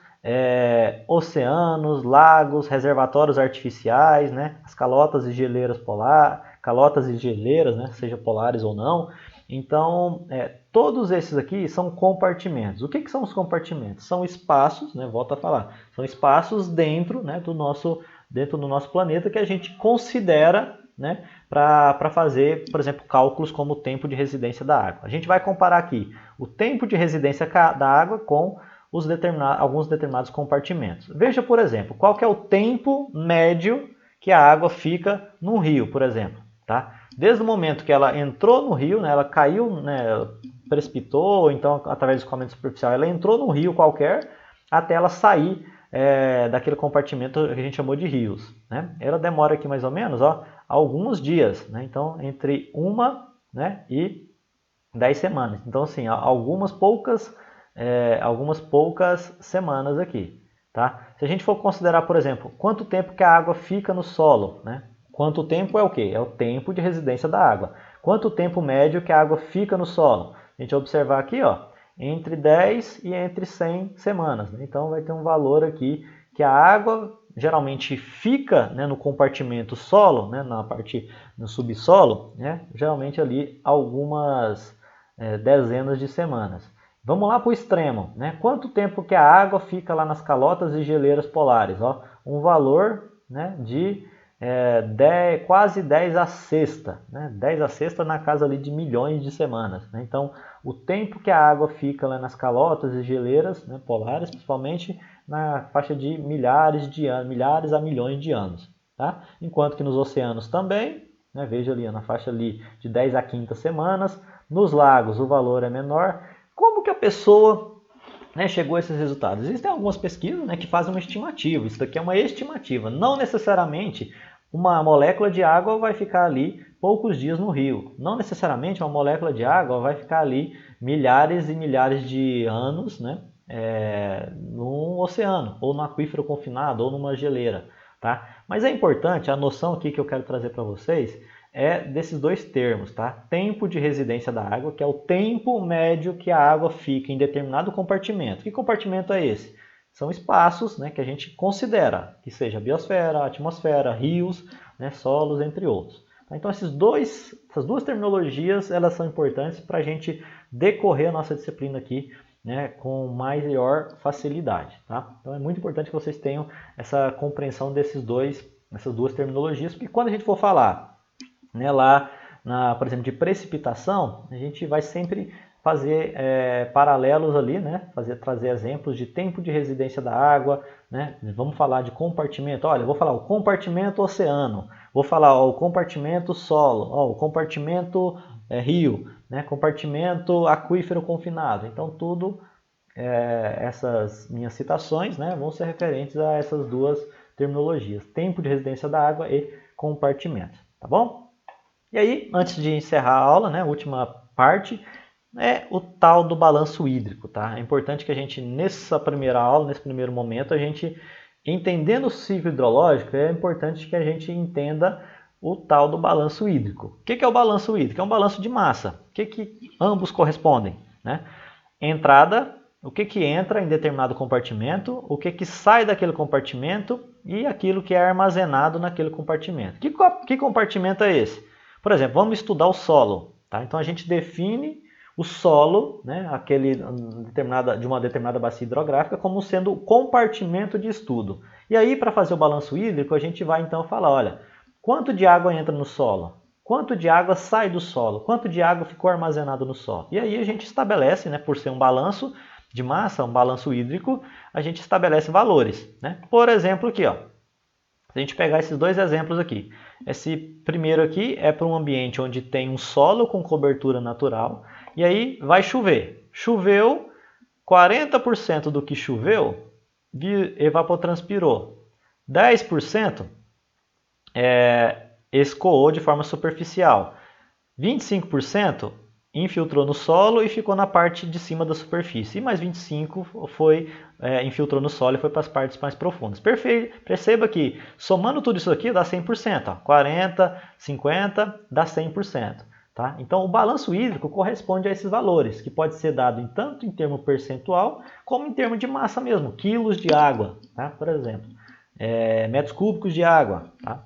oceanos, lagos, reservatórios artificiais, né? As calotas e geleiras né? Seja polares ou não. Então, todos esses aqui são compartimentos. O que são os compartimentos? São espaços, né? Volto a falar, são espaços dentro, né, do nosso planeta que a gente considera, né, para fazer, por exemplo, cálculos como o tempo de residência da água. A gente vai comparar aqui o tempo de residência da água com alguns determinados compartimentos. Veja, por exemplo, qual que é o tempo médio que a água fica no rio, por exemplo. Tá? Desde o momento que ela entrou no rio, né, ela caiu, né, precipitou, ou então através do escoamento superficial, ela entrou no rio qualquer, até ela sair daquele compartimento que a gente chamou de rios. Né? Ela demora aqui mais ou menos alguns dias, né? Então entre 1, né, e 10 semanas. Então assim, algumas poucas semanas aqui. Tá? Se a gente for considerar, por exemplo, quanto tempo que a água fica no solo, né? Quanto tempo é o quê? É o tempo de residência da água. Quanto tempo médio que a água fica no solo? A gente vai observar aqui, entre 10 e entre 100 semanas. Né? Então vai ter um valor aqui que a água geralmente fica, né, no compartimento solo, né, no subsolo, né, geralmente ali algumas dezenas de semanas. Vamos lá para o extremo. Né? Quanto tempo que a água fica lá nas calotas e geleiras polares? Um valor, né, de quase 10 a sexta. Né? 10 a sexta na casa ali de milhões de semanas. Né? Então, o tempo que a água fica lá nas calotas e geleiras, né, polares, principalmente na faixa de milhares a milhões de anos. Tá? Enquanto que nos oceanos também, né, veja ali na faixa ali de 10 a 15 semanas. Nos lagos o valor é menor. Como que a pessoa, né, chegou a esses resultados? Existem algumas pesquisas, né, que fazem uma estimativa. Isso daqui é uma estimativa. Não necessariamente uma molécula de água vai ficar ali poucos dias no rio. Não necessariamente uma molécula de água vai ficar ali milhares e milhares de anos, né, no oceano, ou no aquífero confinado, ou numa geleira. Tá? Mas é importante, a noção aqui que eu quero trazer para vocês é desses dois termos, tá? Tempo de residência da água, que é o tempo médio que a água fica em determinado compartimento. Que compartimento é esse? São espaços, né, que a gente considera, que seja biosfera, atmosfera, rios, né, solos, entre outros. Então essas duas terminologias elas são importantes para a gente decorrer a nossa disciplina aqui, né, com maior facilidade. Tá? Então é muito importante que vocês tenham essa compreensão dessas duas terminologias, porque quando a gente for falar, né, lá, por exemplo, de precipitação, a gente vai sempre fazer paralelos ali, né, trazer exemplos de tempo de residência da água, né, vamos falar de compartimento, olha, eu vou falar o compartimento oceano, vou falar o compartimento solo, o compartimento rio, né, compartimento aquífero confinado. Então tudo, essas minhas citações, né, vão ser referentes a essas duas terminologias, tempo de residência da água e compartimento, tá bom? E aí, antes de encerrar a aula, né, a última parte, é o tal do balanço hídrico. Tá? É importante que a gente, nessa primeira aula, nesse primeiro momento, a gente, entendendo o ciclo hidrológico, é importante que a gente entenda o tal do balanço hídrico. O que é o balanço hídrico? É um balanço de massa. O que ambos correspondem? Né? Entrada, o que entra em determinado compartimento, o que sai daquele compartimento e aquilo que é armazenado naquele compartimento. Que compartimento é esse? Por exemplo, vamos estudar o solo. Tá? Então a gente define o solo, né, de uma determinada bacia hidrográfica, como sendo o compartimento de estudo. E aí, para fazer o balanço hídrico, a gente vai então falar, olha, quanto de água entra no solo? Quanto de água sai do solo? Quanto de água ficou armazenado no solo? E aí a gente estabelece, né, por ser um balanço de massa, um balanço hídrico, a gente estabelece valores. Né? Por exemplo, aqui, ó, se a gente pegar esses dois exemplos aqui, esse primeiro aqui é para um ambiente onde tem um solo com cobertura natural, e aí vai chover. Choveu, 40% do que choveu evapotranspirou. 10% escoou de forma superficial. 25% infiltrou no solo e ficou na parte de cima da superfície. E mais 25% infiltrou no solo e foi para as partes mais profundas. Perceba que, somando tudo isso aqui, dá 100%. Ó. 40%, 50%, dá 100%. Tá? Então, o balanço hídrico corresponde a esses valores, que pode ser dado tanto em termo percentual, como em termo de massa mesmo. Quilos de água, tá? Por exemplo. Metros cúbicos de água. Tá?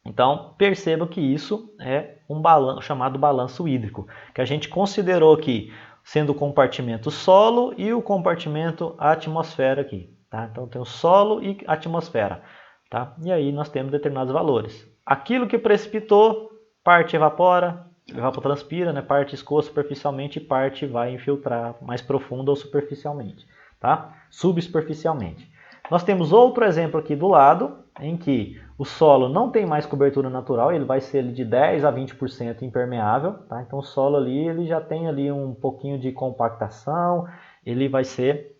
Então, perceba que isso é um chamado balanço hídrico, que a gente considerou aqui sendo o compartimento solo e o compartimento atmosfera aqui. Tá? Então, tem o solo e atmosfera. Tá? E aí nós temos determinados valores. Aquilo que precipitou, parte evapotranspira, né? Parte escoa superficialmente e parte vai infiltrar mais profundo ou superficialmente. Tá? Subsuperficialmente. Nós temos outro exemplo aqui do lado, em que o solo não tem mais cobertura natural, ele vai ser de 10 a 20% impermeável. Tá? Então o solo ali ele já tem ali um pouquinho de compactação, ele vai ser,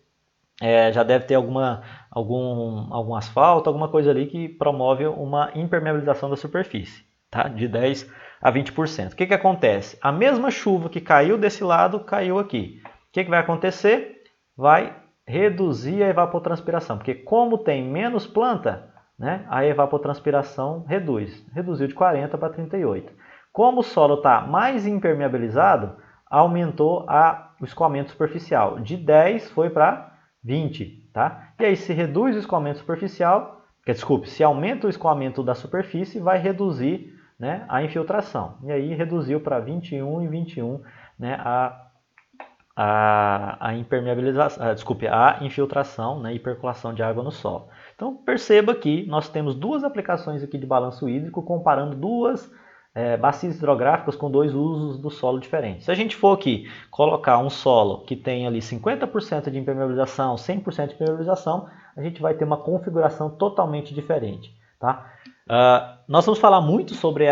já deve ter algum asfalto, alguma coisa ali que promove uma impermeabilização da superfície, tá? De 10 a 20%. O que acontece? A mesma chuva que caiu desse lado, caiu aqui. O que vai acontecer? Vai reduzir a evapotranspiração, porque como tem menos planta, né, a evapotranspiração reduziu de 40 para 38. Como o solo está mais impermeabilizado, aumentou o escoamento superficial, de 10 foi para 20. Tá? E aí se reduz o escoamento superficial, se aumenta o escoamento da superfície, vai reduzir, né, a infiltração. E aí reduziu para 21 e 21, né, a infiltração, né, e percolação de água no solo. Então perceba que nós temos duas aplicações aqui de balanço hídrico comparando duas bacias hidrográficas com dois usos do solo diferentes. Se a gente for aqui colocar um solo que tem ali 50% de impermeabilização, 100% de impermeabilização, a gente vai ter uma configuração totalmente diferente. Tá? Nós vamos falar muito sobre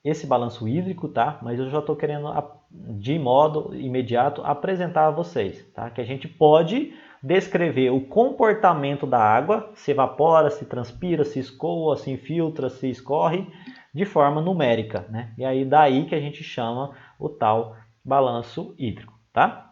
esse balanço hídrico, tá? Mas eu já estou querendo, de modo imediato, apresentar a vocês, tá? Que a gente pode descrever o comportamento da água, se evapora, se transpira, se escoa, se infiltra, se escorre, de forma numérica, né? E aí daí que a gente chama o tal balanço hídrico, tá?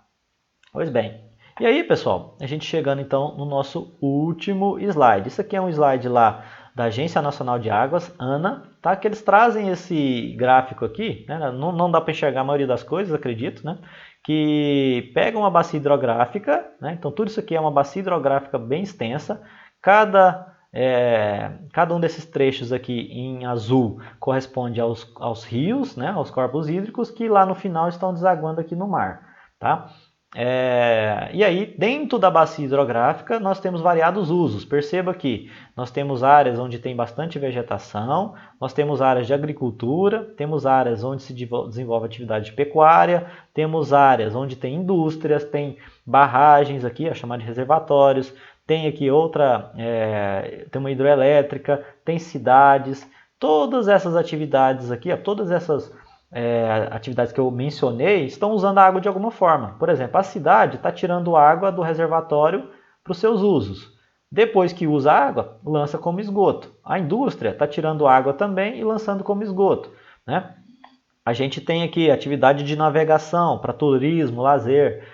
Pois bem, e aí pessoal, a gente chegando então no nosso último slide. Isso aqui é um slide lá da Agência Nacional de Águas, ANA, tá? Que eles trazem esse gráfico aqui, né? Não dá para enxergar a maioria das coisas, acredito, né? Que pega uma bacia hidrográfica, né? Então tudo isso aqui é uma bacia hidrográfica bem extensa, cada um desses trechos aqui em azul corresponde aos rios, né? Aos corpos hídricos que lá no final estão desaguando aqui no mar, tá? E aí, dentro da bacia hidrográfica, nós temos variados usos. Perceba que nós temos áreas onde tem bastante vegetação, nós temos áreas de agricultura, temos áreas onde se desenvolve atividade de pecuária, temos áreas onde tem indústrias, tem barragens aqui, chamadas de reservatórios, tem aqui tem uma hidroelétrica, tem cidades. Todas essas atividades aqui, todas essas atividades que eu mencionei estão usando a água de alguma forma. Por exemplo, a cidade está tirando água do reservatório para os seus usos. Depois que usa a água, lança como esgoto. A indústria está tirando água também e lançando como esgoto. Né? A gente tem aqui atividade de navegação para turismo, lazer,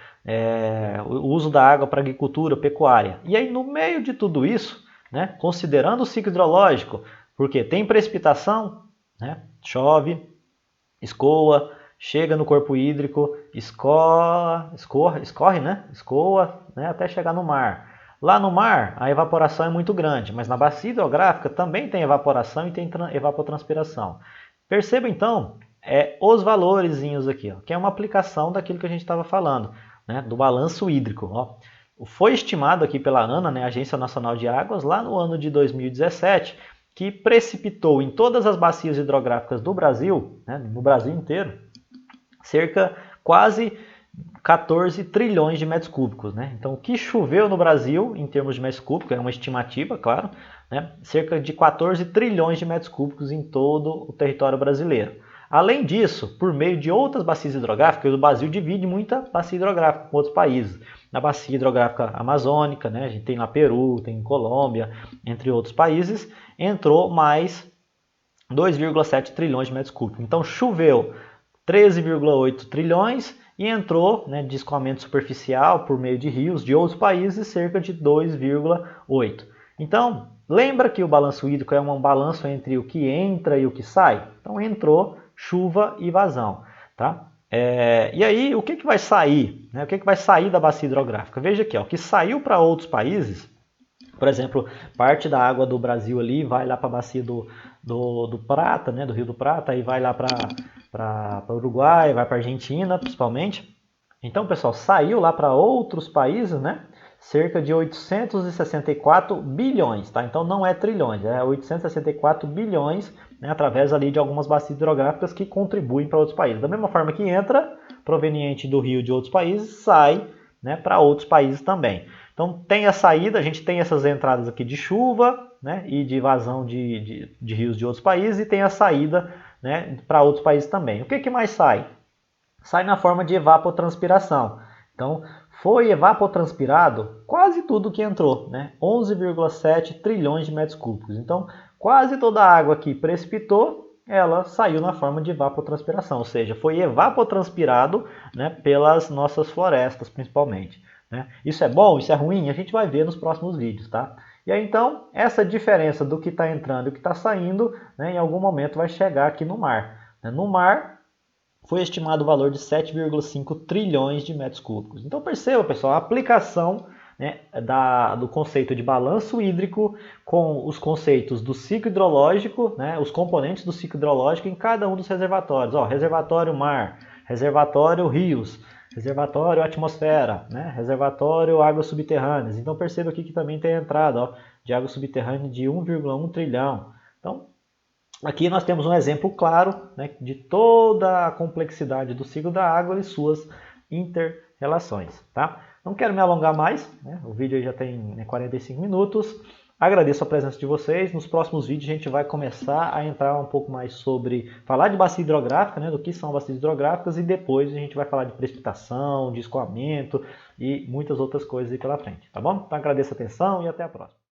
o uso da água para agricultura, pecuária. E aí no meio de tudo isso, né, considerando o ciclo hidrológico, porque tem precipitação, né, chove, escoa, chega no corpo hídrico, escorre, né? Escoa, né? Até chegar no mar. Lá no mar, a evaporação é muito grande, mas na bacia hidrográfica também tem evaporação e tem evapotranspiração. Perceba então os valorezinhos aqui, ó, que é uma aplicação daquilo que a gente estava falando, né, do balanço hídrico. Ó. Foi estimado aqui pela ANA, né, Agência Nacional de Águas, lá no ano de 2017, que precipitou em todas as bacias hidrográficas do Brasil, né, no Brasil inteiro, cerca quase 14 trilhões de metros cúbicos. Né? Então, o que choveu no Brasil, em termos de metros cúbicos, é uma estimativa, claro, né? Cerca de 14 trilhões de metros cúbicos em todo o território brasileiro. Além disso, por meio de outras bacias hidrográficas, o Brasil divide muita bacia hidrográfica com outros países. Na bacia hidrográfica amazônica, né? A gente tem lá Peru, tem Colômbia, entre outros países, entrou mais 2,7 trilhões de metros cúbicos. Então, choveu 13,8 trilhões e entrou, né, de escoamento superficial por meio de rios de outros países cerca de 2,8. Então, lembra que o balanço hídrico é um balanço entre o que entra e o que sai? Então, entrou chuva e vazão. Tá? E aí, o que vai sair? Né? O que vai sair da bacia hidrográfica? Veja aqui, ó, o que saiu para outros países, por exemplo, parte da água do Brasil ali vai lá para a bacia do Prata, né, do Rio do Prata, aí vai lá para o Uruguai, vai para a Argentina, principalmente. Então, pessoal, saiu lá para outros países, né, cerca de 864 bilhões, tá? Então não é trilhões, é 864 bilhões, né, através ali de algumas bacias hidrográficas que contribuem para outros países. Da mesma forma que entra, proveniente do rio de outros países, sai, né, para outros países também. Então tem a saída, a gente tem essas entradas aqui de chuva, né, e de vazão de rios de outros países, e tem a saída, né, para outros países também. O que mais sai? Sai na forma de evapotranspiração. Então foi evapotranspirado quase tudo que entrou, né, 11,7 trilhões de metros cúbicos. Então quase toda a água que precipitou, ela saiu na forma de evapotranspiração, ou seja, foi evapotranspirado, né, pelas nossas florestas principalmente. Né? Isso é bom? Isso é ruim? A gente vai ver nos próximos vídeos, tá? E aí então, essa diferença do que está entrando e o que está saindo, né, em algum momento vai chegar aqui no mar. Né? No mar, foi estimado o valor de 7,5 trilhões de metros cúbicos. Então perceba, pessoal, a aplicação, né, do conceito de balanço hídrico com os conceitos do ciclo hidrológico, né, os componentes do ciclo hidrológico em cada um dos reservatórios. Ó, reservatório mar, reservatório rios, reservatório atmosfera, né? Reservatório águas subterrâneas. Então perceba aqui que também tem a entrada, ó, de água subterrânea de 1,1 trilhão. Então aqui nós temos um exemplo claro, né, de toda a complexidade do ciclo da água e suas inter-relações. Tá? Não quero me alongar mais, né? O vídeo aí já tem 45 minutos. Agradeço a presença de vocês. Nos próximos vídeos a gente vai começar a entrar um pouco mais sobre falar de bacia hidrográfica, né, do que são bacias hidrográficas, e depois a gente vai falar de precipitação, de escoamento e muitas outras coisas aí pela frente, tá bom? Então agradeço a atenção e até a próxima.